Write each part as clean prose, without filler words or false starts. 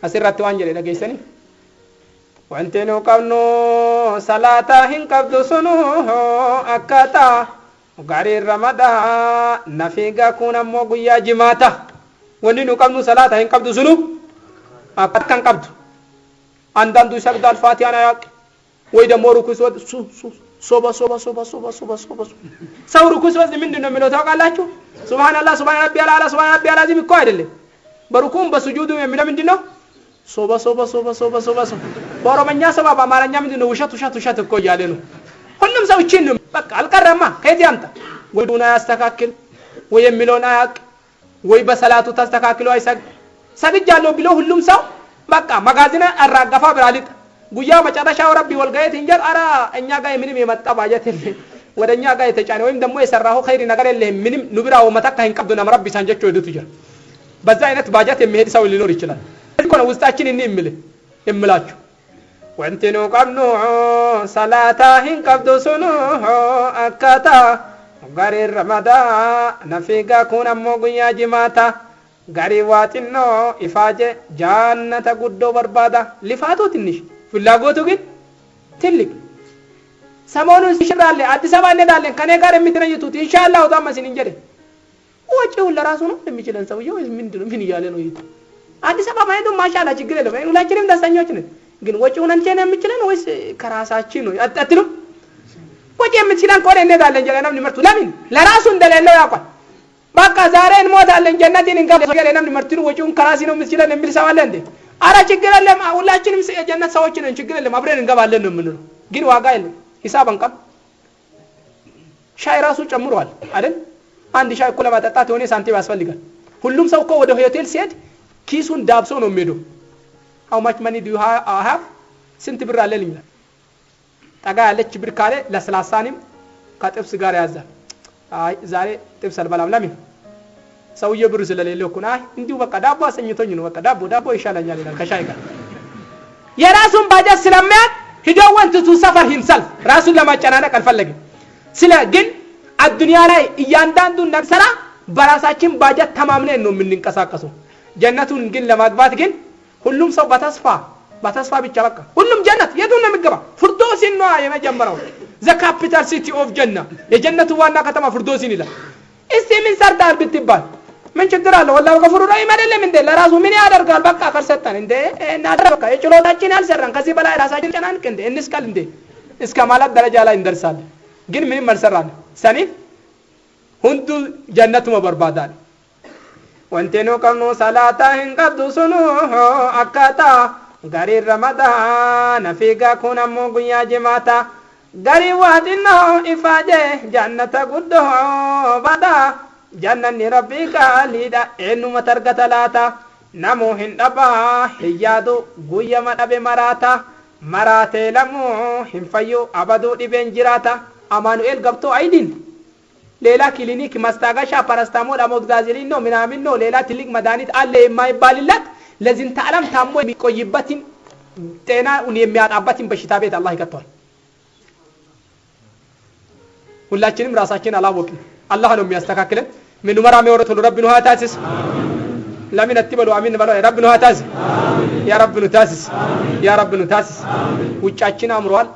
asirratti waan jedhe dhageessanii wanti nu qabnu salaataa hin qabdu sunu akkaataa gaarii ramadaa nafiigaa kun ammoo guyyaa jimaata wanni nu qabnu salaataa hin qabdu sunu akkaataa hin qabdu አንዳንዱ ይሰግዳል ፋቲሃን አያውቅ ወይ ደግሞ ሩኩዕ ሶባ ሰው ሩኩዕ ሲወስድ ምንድነው የሚለው ታውቃላችሁ? ሱብሃንአላህ ሱብሃነ ረቢያል አላ ሱብሃነ ረቢያል አዚም እኮ አይደለም። በሩኩዕም በሱጁድም የሚለው ምንድነው? ሶባ በኦሮምኛ ሰባ በአማርኛ ምንድነው? ውሸት እኮ እያለ ነው። ሁሉም ሰው እቺን ነው በቃ አልቀረማ። ከየት ያምጣ? ወይ ዱና ያስተካክል ወይ የሚለውን አያውቅ ወይ በሰላቱ ተስተካክሎ አይሰግድ ሰግጃለሁ ቢለው ሁሉም ሰው በቃ መጋዘን አራጋፋ ብራሊጥ ጉያ መጨረሻው ረቢ ወልጋየት እንጀር አራ እኛ ጋር ምንም የመጣ ባጀት የለም ወደኛ ጋር የተጫነ ወይም ደግሞ የሰራው ኸይር ነገር የለም ምንም ንብራው መተካ ይንቀብዱና ረቢ ሳንጀቾ ይዱት ይጀር በዛ አይነት ባጀት የሚሄድ ሰው ሊኖር ይችላል እኮ ነው ውስጣችን እምላችሁ ወንተኑ ቀብኑ ሰላታ ይንቀብዱ ሱኑ አካታ ጋሪ ረመዳ ነፊጋ ኩን አሞ ጉያ ጅማታ ጋሪ ዋጥኖ ኢፋጀ ጃነተ ጉዶ በርባዳ ሊፋቱ ትንሽ ፍላጎቱ ግን ትልቅ ሰሞኑን ሲሽራለ አዲስ አበባ እንሄዳለን ከኔ ጋር የምትነይቱት ኢንሻአላህ ታማሲን እንጀደ ወጪው ለራሱ ነው የሚችለን ሰውየው ምንድነው ምን ይያለ ነው ይት አዲስ አበባ ማይዶ ማሻአላ ችግር የለም ሁላችንም ደስተኞች ነን ግን ወጪውን አንተ ነው የሚችለን ወይስ ከራሳችን ነው አጥጥሉ ወጪ የምትችለን ቆለ እንሄዳለን ጀለናም ሊመርቱ ለምን ለራሱ እንደሌለው ያውቃል በቃ ዛሬ እንሞታለን ጀነትን እንገባለን ሊመርቱ ወጪውን ከራሲ ነው የምትችለን የሚል ሰው አለ እንዴ አራ ችግር የለም ሁላችንም የጀነት ሰዎች ነን ችግር የለም አብረን እንገባለን ነው የምንለው ግን ዋጋ የለም ሂሳብ አንቀም ሻይ ራሱ ጨምሯል አይደል አንድ ሻይ እኮ ለማጠጣት የሆነ ሳንቲም ያስፈልጋል ሁሉም ሰው እኮ ወደ ሆቴል ሲሄድ ኪሱን ዳብሶ ነው የሚሄደው how much money do you have ስንት ብር አለ ልኝ ጠጋ ያለች ብር ካለ ለስላሳንም ከጥብስ ጋር ያዛል አይ ዛሬ ጥብስ አልበላም ለምን ሰውዬው ብር ስለሌለው እኮ አይ እንዲሁ በቃ ዳቦ አሰኝቶኝ ነው በቃ ዳቦ ይሻላኛል ይላል ከሻይ ጋር የራሱን ባጀት ስለማያት ሂደው ወንቱ ሰፈር himself ራሱን ለማጨናነቅ አልፈለግም ስለ ግን አዱንያ ላይ እያንዳንዱን ነብሰራ በራሳችን ባጀት ተማምነን ነው የምንንቀሳቀሰው ጀነቱን ግን ለማግባት ግን ሁሉም ሰው በተስፋ ብቻ በቃ ሁሉም ጀነት የቱን ነው የሚገባ ፍርዶሲን ነው የመጀመሪያው the capital city of ጀና የጀነቱ ዋና ከተማ ፍርዶሲን ይላል እስቲ ምን ሰርታል ብትባል ምን ችግር አለ ወላሂ ገፍሩ ረሂም አይደለም እንዴ ለራሱ ምን ያደርጋል በቃ ከርሰጣን እንዴ እናደረ በቃ የጭሎታችን ያልሰራን ከዚህ በላይ ራሳችን ጨናንቅ እንዴ እንስቀል እንዴ እስከ ማለት ደረጃ ላይ እንደርሳለን ግን ምንም አልሰራን ሰኒፍ ሁንዱ ጀነቱ መበርባዳል ወንተኑ ቀኑ ሰላታን ቀዱ ሱኑ አካታ ጋሪ ረመዳን ነፊጋ ኩን አሞ ጉያ ጅማታ ጋሪ ዋዲኖ ኢፋጀ ጀነተ ጉዶ ባዳ ጀነኒ ረቢካ ሊዳ ኤኑ መተርገተላታ ነሙ ሂንደባ ህያዱ ጉያ መደበ መራቴ ለሙ ሂንፈዩ አበዱ ዲቤን ጅራታ አማኑኤል ገብቶ አይዲን ሌላ ክሊኒክ ማስታገሻ ፓራስታሞል አሞክሲሲሊን ነው ምናምን ነው ሌላ ትልቅ መድኃኒት አለ የማይባልለት ለዚህን ተዓለም ታሞ የሚቆይበትን ጤናውን የሚያጣበትን በሽታ ቤት አላህ ይከተዋል ሁላችንም ራሳችን አላወቅን አላህ ነው የሚያስተካክለን ምን መራ የሚወረቱ ረብኑ ሀታስስ ለምን አትበሉ አሚን በሉ ረብኑ ሀታስ ያ ረብኑ ታስስ ውጫችን አምሯል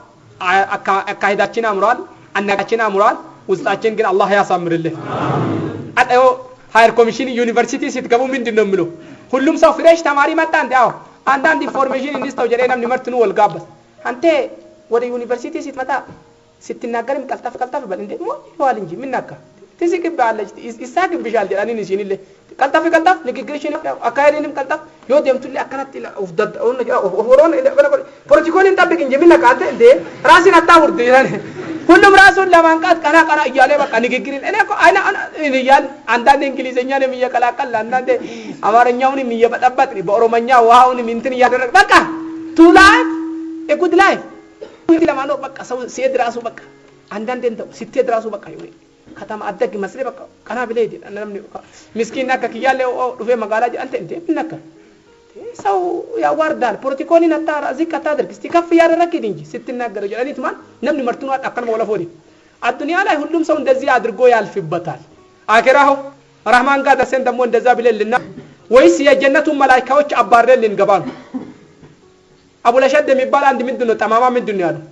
አካሄዳችን አምሯል አናጋችን አምሯል ውስጣችን ግን አላህ ያሳምርልን አጣው ሃየር ኮሚሽን ዩኒቨርሲቲ ሲትገቡ ምንድነው ምለው ሁሉም ሰው ፍሬሽ ተማሪ መጣ እንዴ አው አንዳንድ ኢንፎርሜሽን እንዲስተው ጀሬናም ንመርትኑ ወልጋበስ አንተ ወደ ዩኒቨርሲቲ ሲትመጣ ስትናገርም ቀልጣፍ በል እንዴ ሞ ይዋል እንጂ ምንናካ ትዝግባለች ይሳግብሻል ጀራኒን ሲኒለ ቀልጣፍ ንግግርሽን አካሄድንም ቀልጣፍ ይወደምቱል አከራት ኡፍደድ ኦሮን ፖለቲኮልን ጠብቅ እንጂ ምንናካ አንተ እንዴ ራስን አታውርድ ይላል ሁሉም ራሱን ለማንቃት ቀና እያለ በቃ ንግግርን እኔ እኮ ይያል አንዳንድ እንግሊዘኛንም እየቀላቀል አንዳንድ አማርኛውንም እየበጠበጥ በኦሮሞኛ ዋውንም እንትን እያደረገ በቃ ቱ ላይፍ a good life ለማኖር በቃ ሰው ሲሄድ ራሱ በቃ አንዳንድ እንተው ሲሄድ ራሱ በቃ ይወይ ከተማ አደግ መስለ በቃ ቀና ብለ ይድ እናም ምስኪንና ከኪያለ ዱፌ መጋላጅ አንተ እንዴ ምንነካ ሰው ያዋርዳል ፖለቲኮልን አታራ እዚህ አታድርግ እስቲ ከፍ ያደረክ እንጂ ስትናገር ጀለኒት ማን ነምን መርቱን አጣከን ወለፎዲ አዱንያ ላይ ሁሉም ሰው እንደዚህ አድርጎ ያልፍበታል አኺራው ረህማን ጋር ደሰን ደሞ እንደዛ ብለልና ወይስ የጀነቱን መላእክቶች አባረን ልንገባ ነው? አቡ ለሸድ የሚባል አንድ ምንድነው ጠማማ ምንድነው ያለው?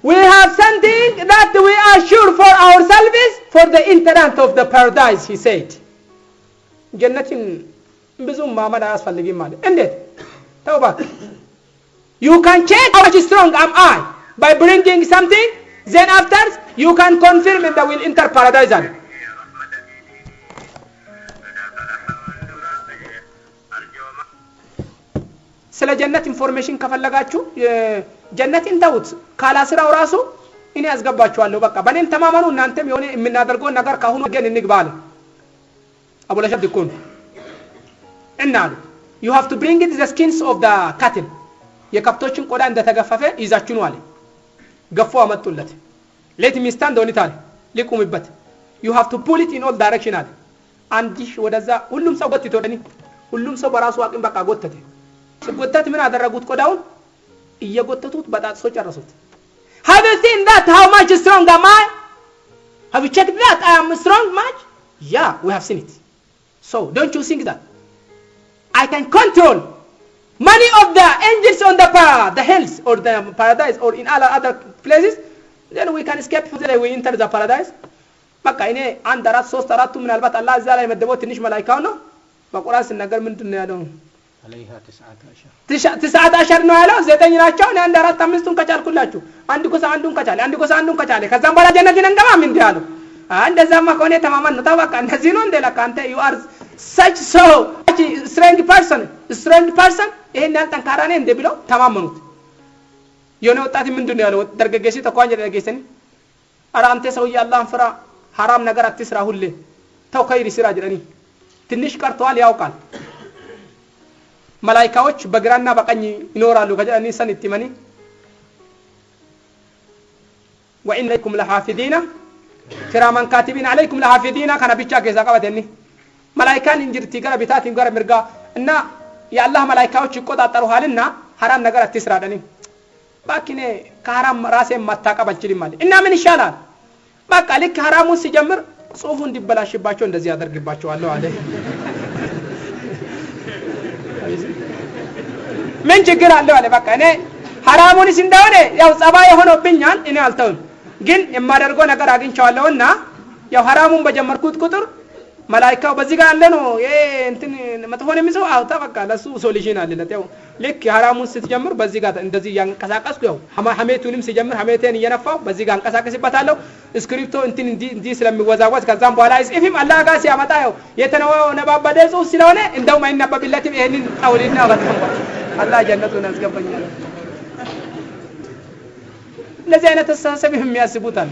We have something that we are sure for ourselves for the entrance of the paradise, he said. ጀነትን ብዙም ማመን አያስፈልግም ማለት እንዴት? ተውባ You can check how much strong am I by bringing something, then after you can confirm that will enter paradise. ስለ ጀነት ኢንፎርሜሽን ከፈለጋችሁ ጀነትን ተውት ካላስራው ራሱ እኔ ያስገባችኋለሁ በቃ በእኔም ተማመኑ እናንተም የሆነ የምናደርገው ነገር ካሁኑ ግን እንግባለ አቡ ለሸድ ይኩን እናሉ you have to bring it the skins of the cattle የከብቶችን ቆዳ እንደተገፈፈ ይዛችሁ ነው አለ ገፎ አመጡለት let me stand on it አለ ሊቁምበት you have to pull it in all direction አለ አንዲሽ ወደዛ ሁሉም ሰው ጎትቶ ደኒ ሁሉም ሰው በራሱ አቅም በቃ ጎተተ ሲጎተት ምን አደረጉት ቆዳውን እየጎተቱት በጣጥሶ ጨረሱት have you seen that how much strong am I have you checked that I am strong much yeah we have seen it so don't you think that I can control many of the angels on the hills or the paradise or in all other places then we can escape today we enter the paradise በቃ እኔ አንድ አራት ሶስት አራቱ ምናልባት አላህ እዛ ላይ መደበው ትንሽ መላእክታው ነው በቁርአን ሲናገር ምንድነው ያለው عليها 19 ነው ያለው 9 ናቸው እኔ አንድ አራት አምስቱን ከቻልኩላችሁ አንድ ጎሳ አንዱን ከቻለ ከዛም በኋላ ጀነትን እንገባም እንዴ አለው እንደዛማ ከሆነ ተማማን ነው ታውቃ እንደዚህ ነው እንደለካ አንተ you are such so strange person ይሄን ያልጠንካራ ነኝ እንደ ብለው ተማመኑት የሆነ ወጣት ምንድነው ያለው ደርገገሲ ተቋንጀ ደርገሰኒ አራ አንተ ሰውዬ አላህን ፍራ حرام ነገር አትስራ ሁሌ ተው ኸይር ስራ ጀረኒ ትንሽ ቀርቷል ያውቃል መላእክቶች በግራና በቀኝ ይኖራሉ ከጀኒ ሰንቲመኒ وإنكم لحافظين كراما كاتبين عليكم لحافظين كان بيچا ከዛ ቀበተኒ መላእክታን እንጅርቲ ጋር ቢታቲን ጋር ምርጋ እና የአላህ መላእክቶች ይቆጣጣሩሃልና حرام ነገር አትስራ ደኒ ባኪኔ ከሐራም ራሴን ማታቀብ አልችልም ማለት እና ምን ይሻላል በቃ ልክ حرامውን ሲጀምር ጽሁፉ እንዲበላሽባቸው እንደዚህ ያደርግባቸዋል አለ ምን ችግር አለው አለ በቃ እኔ حرامውንስ እንደሆነ ያው ጸባይ ሆኖብኛል እኔ አልተውም ግን የማደርገው ነገር አግኝቻለሁና ያው حرامውን በጀመርኩት ቁጥር መላእክታው በዚህ ጋር አለ ነው እንትን መጥፎን የሚሰው አውጣ በቃ ለሱ ሶሉሽን አለለት ያው ልክ حرامውን ስትጀምር በዚህ ጋር እንደዚህ ያንቀሳቀስኩ ያው ሐሜቱንም ሲጀምር ሐሜቴን እየነፋው በዚህ ጋር አንቀሳቀስበታለሁ ስክሪፕቶ እንትን እንዲ ስለሚወዛወዝ ከዛም በኋላ እስፊም አላህ ጋር ሲያመጣ ያው የተነዋው ነባበደ ጽሁፍ ስለሆነ እንደውም አይናበብለትም ይሄንን ጣውልና በጣም አላህ ጀነቱን ያስገባኛል ለዚህ አይነት ተሳሰብ የሚያስቡታል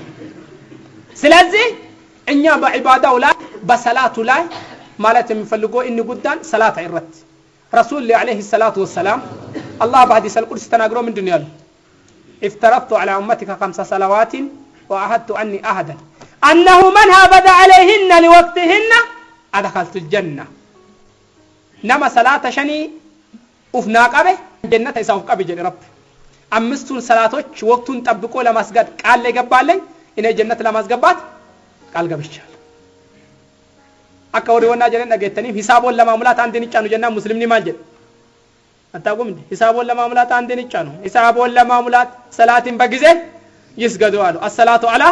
ስለዚህ እኛ በዒባዳው ላይ በሰላቱ ላይ ማለት የሚፈልገው እን ጉዳን ሰላት አይረት رسول عليه الصلاه والسلام الله بحديث القدس تناغرو ምንድነው ያለው افترضت على امتك 5 صلوات واعهدت اني احدا انه من هبد عليهن لوقتهن ادخلت الجنه نما صلاه شني ኡፍና ቀበ ጀነት አይሳው ቀበ ጀነ ረብ አምስቱን ሰላቶች ወቅቱን ጠብቆ ለማስገድ ቃል ለገባለኝ እኔ ጀነት ለማስገባት ቃል ገብቻለሁ አካወሪውና ጀነት ነገተኒ ሂሳቦን ለማሙላት አንድ ንጫኑ ጀና ሙስሊም ሊማጀ አታቆም እንዴ ሂሳቦን ለማሙላት አንድ ንጫኑ ሂሳቦን ለማሙላት ሰላትን በጊዜ ይስገዱ አሉ الصلاه على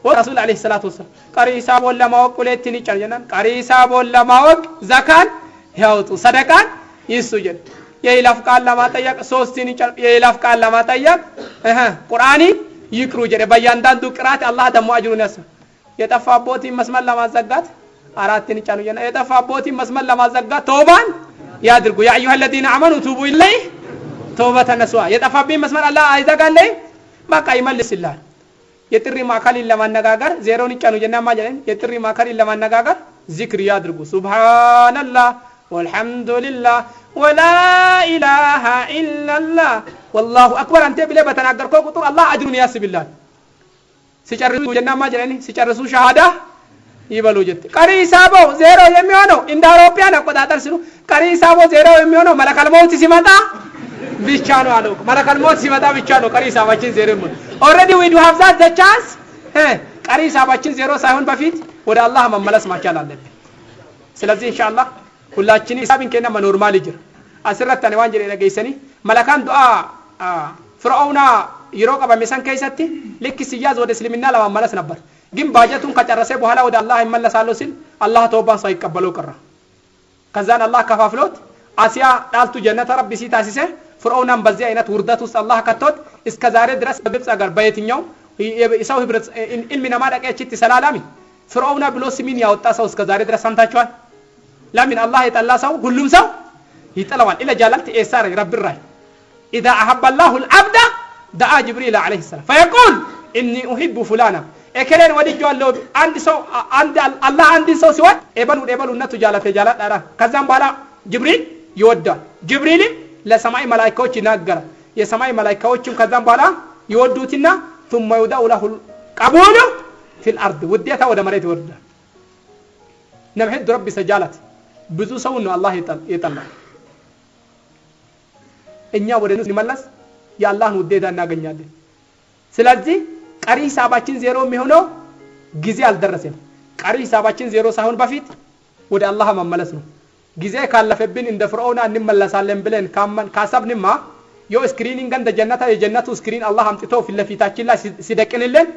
ورسول عليه الصلاه والسلام ቀሪ ሂሳቦን ለማወቅ ሁለት ንጫኑ ጀና ቀሪ ሂሳቦን ለማወቅ ዘካን ያውጡ ሰደቃን ይስጁድ የይላፍ ቃል ለማጠየቅ ሶስትን የይላፍ ቃል ለማጠየቅ ቁርአኒ ይቅሩ ጀደ በእያንዳንዱ ቅራት አላህ ደሞ አጅሩን ያስ የጠፋቦት መስመር ለማዘጋት አራትን ጫኑ ጀና የጠፋቦት መስመር ለማዘጋት ተውባን ያድርጉ ያ አዩሃ الذين امنوا توبوا اليه توبه نسوا የጠፋብኝ መስመር አላህ አይዘጋልኝ በቃ ይመልስልሃል የጥሪ ማካሊን ለማነጋገር ዜሮን ጫኑ ጀና ማጀን የጥሪ ማካሊን ለማነጋገር ዚክር ያድርጉ ሱብሃንአላህ والحمد لله ولا اله الا الله والله اكبر انت بلا بتناገርከው ቁጥር አላህ አጅሩን ያስብልሃል ሲጨርሱ ጀና ማጀን ሲጨርሱ ሸሃዳ ይበሉ ጀት ቀሪ ሂሳቦ ዜሮ የሚሆነው እንደ አውሮፓያን አቆጣጠር ሲሉ ቀሪ ሂሳቦ ዜሮ የሚሆነው መለከል ሞት ሲመጣ ብቻ ነው አለው መለከል ሞት ሲመጣ ብቻ ነው ቀሪ ሂሳባችን ዜሮ ነው already we do have that the chance ቀሪ ሂሳባችን ዜሮ ሳይሆን በፊት ወደ አላህ መመለስ ማቻል አለብን ስለዚህ ኢንሻአላህ ሁላችን ሂሳብን ከና ኖርማል ይጅር አስረተነ ዋንጀ ለገይሰኒ መላካን ዱአ ፍርዓውና ይሮቀ በመሰን ከይሰቲ ልክ ሲያዝ ወደ እስልምና ለማመለስ ነበር ግን ባጀቱን ከጨረሰ በኋላ ወደ አላህ ይመለሳሉ ሲል አላህ ተውባን ሳይቀበለው ቀረ ከዛን አላህ ከፋፍሎት አሲያ ዳልቱ ጀነተ ረቢ ሲታሲሰ ፍርዓውናን በዚህ አይነት ውርደት ውስጥ አላህ ከተውት እስከ ዛሬ ድረስ በግብጽ ሀገር በየትኛው ኢሳው ህብረት ኢልሚና ማዳቀችት ሰላላሚ ፍርዓውና ብሎ ስሚን ያወጣ ሰው እስከ ዛሬ ድረስ ሰምታችኋል ለምን አላህ የጠላ ሰው ሁሉም ሰው ይጠላዋል ኢላ ጃላልት ኢሳር ረብ الراي اذا احب الله العبد دعا جبريل عليه السلام فيقول اني احب فلانا እከሌን ወድጄዋለሁ አንድ ሰው አንድ አላህ አንድ ሰው ሲወድ ኤበሉነቱ ጃላተ ጃላት አራ ከዛም በኋላ ጅብሪል ይወዳል ጅብሪልም ለሰማይ መላእክቶች ይናገራል የሰማይ መላእክቶችም ከዛም በኋላ ይወዱትና ثم يدعو له قبول في الارض ውዴታ ወደ መሬት ይወርዳል ነብህድ ረቢ ሰጃላት ብዙ ሰው ነው አላህ ይጠላል እኛ ወደ እሱ እንመለስ የአላህን ውዴታ እናገኛለን ስለዚህ ቀሪ ሂሳባችን ዜሮ የሚሆነው ጊዜ አልደረሰም ቀሪ ሂሳባችን ዜሮ ሳይሆን በፊት ወደ አላህ መመለስ ነው ጊዜ ካለፈብን እንደ ፍርዓውን እንመለሳለን ብለን ካሰብንማ ዮ ስክሪኒንግ እንደ የጀነቱ ስክሪን አላህ አምጥቶ ፊለፊታችን ላይ ሲደቅንልን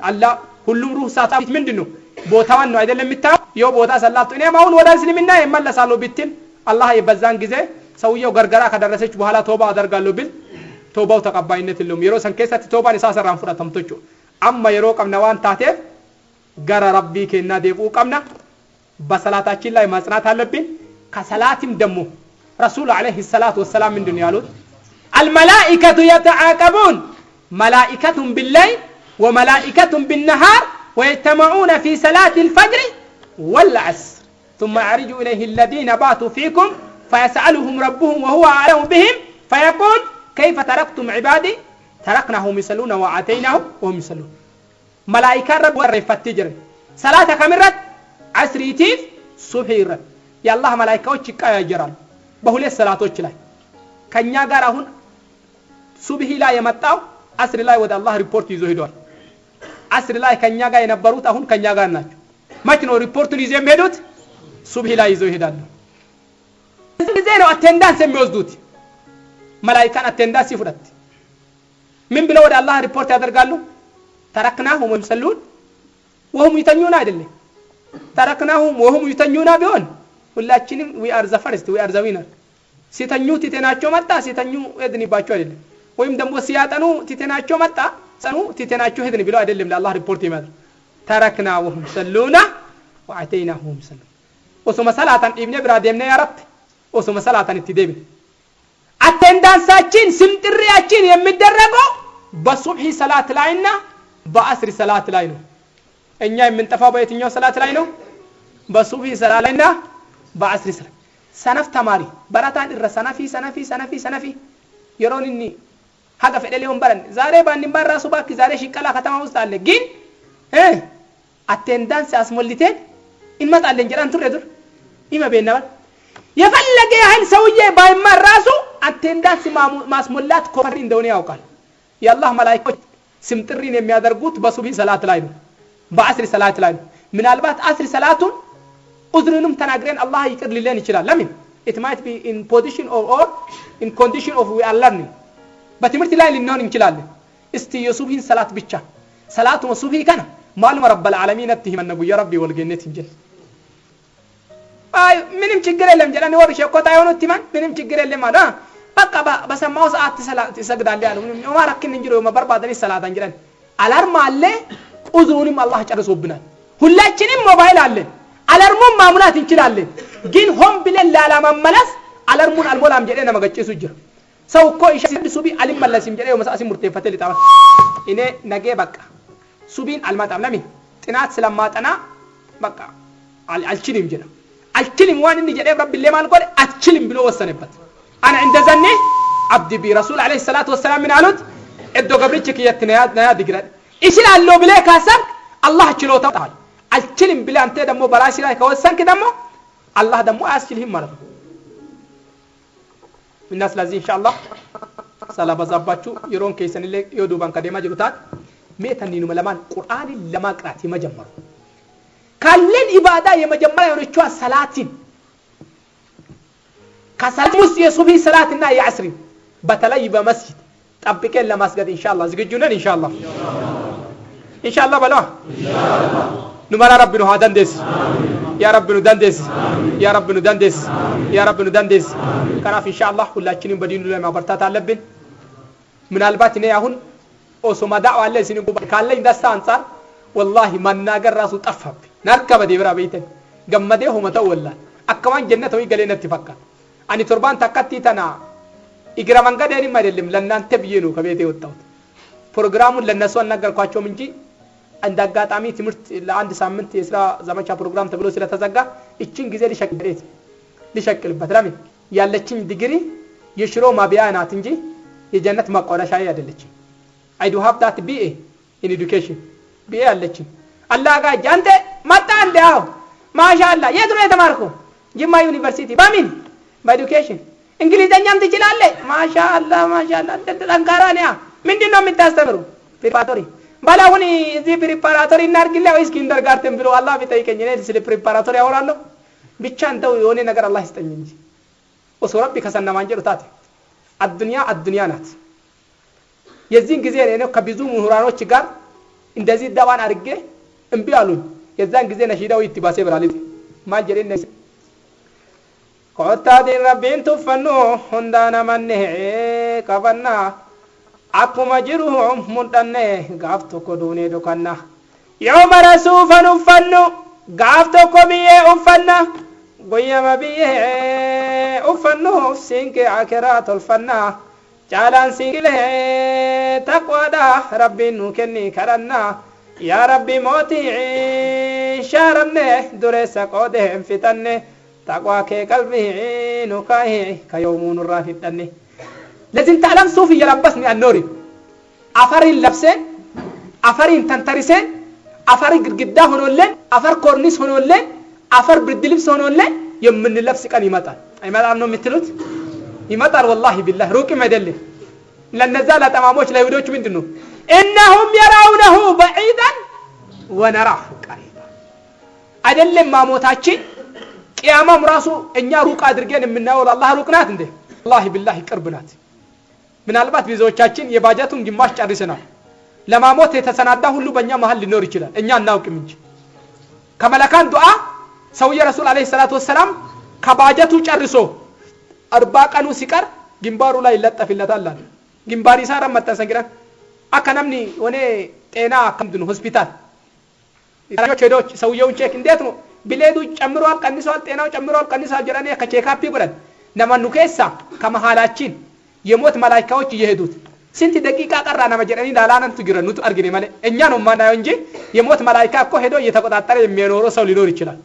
አላህ ሁሉም ሩህ ሳታፊት ምንድነው ቦታዋን ነው አይደለም የሚታየው ዮ ቦታ ሰላቱ እኔ ማውን ወደ እስልምና ይመለሳሉ ቢትል አላህ የበዛን ጊዜ ሰውየው ገርገራ ከደረሰች በኋላ ተውባ አደርጋለሁ ቢል ተውባው ተቀባይነት የለውም የሮ ሰንከሰት ተውባን ይሳሰራን ፍራተምቶቹ አማ የሮ ቀምና ዋን ታቴ ገረ ረቢ ከና ደቡ ቀምና በሰላታችን ላይ ማጽናት አለብን ከሰላትም ደሞ ረሱል አለይሂ ሰላቱ ወሰለም ምንድነው ያሉት الملائكه يتعاقبون ملائكه بالليل وملائكه بالنهار ويجتمعون في صلاه الفجر والعصر ثم يعرج اليه الذين باتوا فيكم فيسالهم ربهم وهو اعلم بهم فيقول كيف تركتم عبادي تركناهم يصلون واتيناهم وهم يصلون ملائكه رب ورفتجر صلاه كامرت عصريتي صبحير يا الله ملائكه ይቀያየራሉ በሁለት ሰላቶች ላይ ከኛ ጋር አሁን ሱብሂ ላይ የመጣው አስር ላይ ወደ አላህ ሪፖርት ይዞ ሄዷል አስር ላይ ከኛ ጋር የነበሩት አሁን ከኛ ጋር ናቸው ማች ነው ሪፖርቱን ይዘው የሚሄዱት ሱብሂ ላይ ይዞ ይሄዳሉ እዚህ ነው አቴንዳንስ የሚወስዱት መላእክታን አቴንዳንስ ይፈረጥ ምን ብለው ወደ አላህ ሪፖርት ያደርጋሉ ተረክናሁም ወምሰሉን ወሁም ይተኙና አይደለም ተረክናሁም ወሁም ይተኙና ቢሆን ሁላችንም we are the first we are the winner ሲተኙ ትተናቸው መጣ ሲተኙ እድንባቸው አይደለም ወይም ደግሞ ሲያጠኑ ትተናቸው መጣ ጸኑ ትተናቸው ሄድን ብለው አይደለም ለአላህ ሪፖርት ይመጣ ተረክና ወሁም ሰሉና ወአተይናሁም ሰሉ ወሱመ ሰላተን ኢብኑ ኢብራሂም ነው ያረብ ወሱመ ሰላተን ትደብ አቴንዳንሳችን ስምጥሪያችን የሚደረገው በሱብሂ ሰላት ላይና በአስር ሰላት ላይ ነው እኛ የምንጠፋው በየትኛው ሰላት ላይ ነው በሱብሂ ሰላት ላይና በአስር ሰላት ሰነፍ ተማሪ በራታን ሰነፊ የሮንኒ ሀገ ፈደሌውን በረን ዛሬ ባንን ባራሱ ባክ ዛሬ ሽቀላ ከተማ ውስጥ አለ ግን አቴንዳንስ አስሞልተን እንመጣለን ጀራን ትረዱር ይመበናል የፈለገ ያህል ሰውዬ ባይማር ራሱ አቴንዳንስ ማስሞላት ኮፈር እንደሆነ ያውቃል የአላህ መላእክቶች ስምጥሪን የሚያደርጉት በሱብሂ ሰላት ላይ ነው በአስር ሰላት ላይ ነው ምናልባት አስር ሰላቱን ኡዝሩንም ተናግረን አላህ ይቅር ሊለን ይችላል ለምን it might be in position or in condition of we are learning በትምህርት ላይ ልንሆን እንችላለን እስቲ የሱብሂን ሰላት ብቻ ሰላቱ ሱብሂ ከነ ማሉም ረብል ዓለሚን አትሂመን ነብዩ ረቢ ወልገነት እንጀል አይ ምንም ችግር የለም ጀላኒ ወርሽ እኮታ የሆነ ትማን ምንም ችግር የለም አዳ በቃ በሰማው ሰዓት ሰላት ይሰግዳል ያለው ወማራክን እንጅሮ መበርባደኒ ሰላት እንጀላን አላርማ አለ ኡዝሩንም አላህ ጨርሶብናል ሁላችንም ሞባይል አለን አላርሙን ማሙላት እንችላለን ግን ሆም ብለን ላላማመለስ አላርሙን አልሞላም ጀደና መገጨሱ ጅር ሰው እኮ ይሽድ ሱቢ አልመለስም ጀደው መሳሲ ሙርተፈተ ሊጣባ እኔ ነገ በቃ ሱቢን አልማጣም ለምን ጥናት ስለማጠና በቃ አልችልም ጀና አልችልም ዋን እንደ ጀደ ረብ ለማን ቆል አልችልም ብሎ ወሰነበት አና እንደዘኔ አብዲ ቢረሱል አለይሂ ሰላቱ ወሰለም ምን አሉት እዶ ገብርችክ የትነያ ድግራ ይችላል ብለ ካሰብ አላህ ችሎታው አልችልም ብለ አንተ ደግሞ በራሲ ላይ ከወሰንክ ደግሞ አላህ ደግሞ አያስችልህም ማለት ነው እና ስለዚህ ኢንሻአላህ ሰላባዛባችሁ ይሮን ከይሰንለ ይወዱባን ከደማ ጅሩታት ሜተኒኑ መለማን ቁርአን ለማቅራት የመጀመሩ ካለን ኢባዳ የመጀመሪያ የሆነችው ሰላትን ከሰላት ውስጥ የሱብሂ ሰላትና የዐስሪ በተለይ በመስጂድ ጠብቀን ለማስገድ ኢንሻአላህ ዝግጁ ነን ኢንሻአላህ በላ ኑመራ ረብኑ ሀዳንዴስ ያ ረብኑ ዳንዴስ ያ ረብኑ ዳንዴስ ያ ረብኑ ዳንዴስ ከናፍ ኢንሻአላህ ሁላችንም በዲኑ ላይ ማበርታት አለብን ምናልባት እኔ አሁን ኦሶማ ዳዕዋ አለ ሲንቁ ካለኝ ደስታ አንፃር ወላሂ ማናገር ራሱ ጠፋብኝ ናርከበ ዲብራ ቤተን ገመዴ ሆመተው ወላ አከማን ጀነት ወይ ገለነት ይፈካል አኒ ቱርባን ተከቲተና ኢግራ መንገዴንም አይደለም ለናንተ ብዬ ነው ከቤቴ ወጣሁት ፕሮግራሙን ለነሱ አናገርኳቸው እንጂ እንዳጋጣሚ ትምርት ለአንድ ሳምንት የስራ ዘመቻ ፕሮግራም ተብሎ ስለተዘጋ እቺን ጊዜ ሊሸቅልበት ለምን ያለችኝ ዲግሪ የሽሮ ማቢያ ናት እንጂ የጀነት ማቋረሻ አይደለችም I do have that BA in education BA ያለችኝ አላህ ጋር ጃንተ መጣ እንደው ማሻአላህ የት ነው የተማርከው ጅማ ዩኒቨርሲቲ በምን በኤዱኬሽን እንግሊዘኛም ትችላለህ ማሻአላህ ጠንካራ ነህ ምንድነው የምታስተምሩ ፕሪፓራቶሪ ባላውን እዚህ ፕሪፓራቶሪ እናርግልህ ወይስ ኪንደርጋርተን ብሎ አላህ ቢጠይቀኝ እኔ ስለ ፕሪፓራቶሪ አወራለሁ ብቻ እንደው የሆነ ነገር አላህ ይስጠኝ እንጂ ወሰረብ ከሰና ማንጀሩታት አዱንያ ናት የዚህን ጊዜ ነው ከብዙ ምሁራኖች ጋር እንደዚህ ዳዋን አድርጌ እምቢ አሉኝ የዛን ጊዜ ነሺዳው ይትባሴ ብራሊት ማልጀሪን ነሽ ቆጣዲ ረቢን ተፈኑ ሁንዳና ማነህ ቀበና አኩማ ጅሩሁም ሙንደነ ጋፍቶ ኮዱኔ ዶካና የውመ ረሱፈኑ ፈኑ ጋፍቶ ኮቢዬ ኡፈና ጎየማ ቢዬ ኡፈኑ ሲንኬ አከራት ኡፈና ጃላን ሲንኬ ተቋዳ ረቢኑ ከኒ ከረና ያ ረቢ ሞቲ ሻረነ ዱረሰ ቆደም ፊተነ ተቋከ ቀልቢ ኑካሂ ከየውሙን ራፊጠነ ለዚህን ተዓለም ሱፍ እየለበስን አንኖሪ አፈሪን ለብሰን አፈሪን ተንተሪሰን አፈሪ ግድግዳ ሆኖልን አፈር ኮርኒስ ሆኖልን አፈር ብርድ ልብስ ሆኖልን የምንለብስ ቀን ይመጣል አይመጣም ነው የምትሉት ይመጣል ወላሂ ቢላህ ሩቅም አይደለም ለነዛ ለተማሞች ለይሁዶች ምንድነው انهم يرونه بعيدا ونراه قريبا አይደለም ማሞታችን ቂያማም ራሱ እኛ ሩቅ አድርገን የምናየው አላህ ሩቅ ናት እንዴ ወላሂ ቢላህ ቅርብ ናት ምናልባት ቢዞቻችን የባጀቱን ግማሽ ጨርሰናል ለማሞት የተሰናዳ ሁሉ በእኛ መሃል ሊኖር ይችላል እኛ እናውቅም እንጂ ከመለካን ዱዓ ሰውየ ረሱል አለይሂ ሰላቱ ወሰለም ከባጀቱ ጨርሶ 40 ቀኑ ሲቀር ግንባሩ ላይ ይለጠፍለታል አለ ግንባሪ ሳራ መተሰግራ አከናምኒ ወኔ ጤና ከምድኑ ሆስፒታል ሄዶች ሰውየውን ቼክ እንዴት ነው ቢሌዱ ጨምሯል ቀንሷል ጤናው ጨምሯል ቀንሷል ጀራኔ ከቼካፕ ይብረን ነማኑ ከሳ ከመሃላችን የሞት መላእክቶች እየሄዱት ስንት ደቂቃ ቀራና መጀረኒ ላላንቱ ግረኑት አርግኔ ማለት እኛ ነው ማናየው እንጂ የሞት መላእክታ እኮ ሄዶ እየተቆጣጠረ የሚኖረው ሰው ሊኖር ይችላል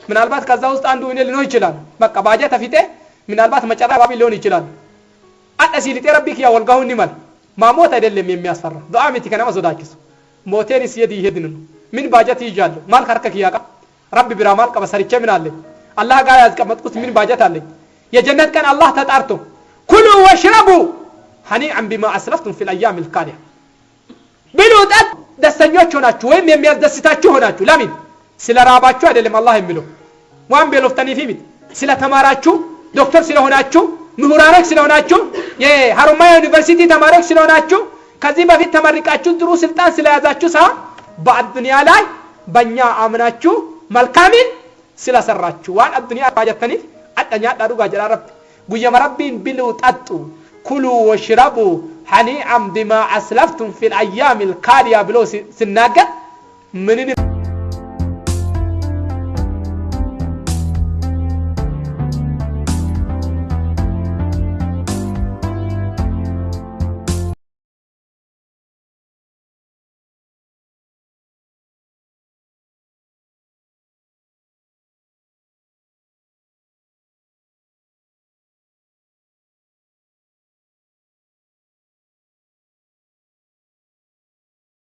ምናልባት ከዛ ውስጥ አንዱ እኔ ሊኖር ይችላል በቃ ባጀ ተፊቴ ምናልባት መጨረሻ ባቢ ሊሆን ይችላል አጥሲ ሊተረብክ ያ ወልጋውን ይማል ማሞት አይደለም የሚያስፈራ ዱዓ ምትከና ወዘዳክስ ሞቴንስ የዲ ይሄድን ምን ባጀት ይጃለሁ ማል ከርከክ ያቃ ረብ ብራማል ቀበሰርቼ ምን አለ አላህ ጋር ያስቀመጥኩት ምን ባጀት አለኝ የጀነት ቀን አላህ ተጣርቶ ኩሉ ወሽረቡ ሐኒአን ቢማ አስለፍቱም ፊል አያም القادمه ብሉ ጠጥ ደስተኞች ሆናችሁ ወይም የሚያስደስታችሁ ሆናችሁ ለምን ስለራባችሁ አይደለም አላህ የሚለው ዋን ቤሎፍታኒ ፊሚት ስለተማራችሁ ዶክተር ስለሆናችሁ ምሁራኖች ስለሆናችሁ የሐሩማያ ዩኒቨርሲቲ ተማሪዎች ስለሆናችሁ ከዚህ በፊት ተመርቃችሁ ጥሩ ስልጣን ስለያዛችሁ ሳይሆን በአዱንያ ላይ በእኛ አምናችሁ መልካምን ስለሰራችሁ ዋን አዱንያ ባጀተኒ አጠኛ ዳሩ ጋር ረብ ጉየማ ረቢን ብሉ ጠጡ ኩሉ ወሽረቡ ሐኒአን ቢማ አስለፍቱም ፊል አያም القادمه ብሎ ሲናገር ምንን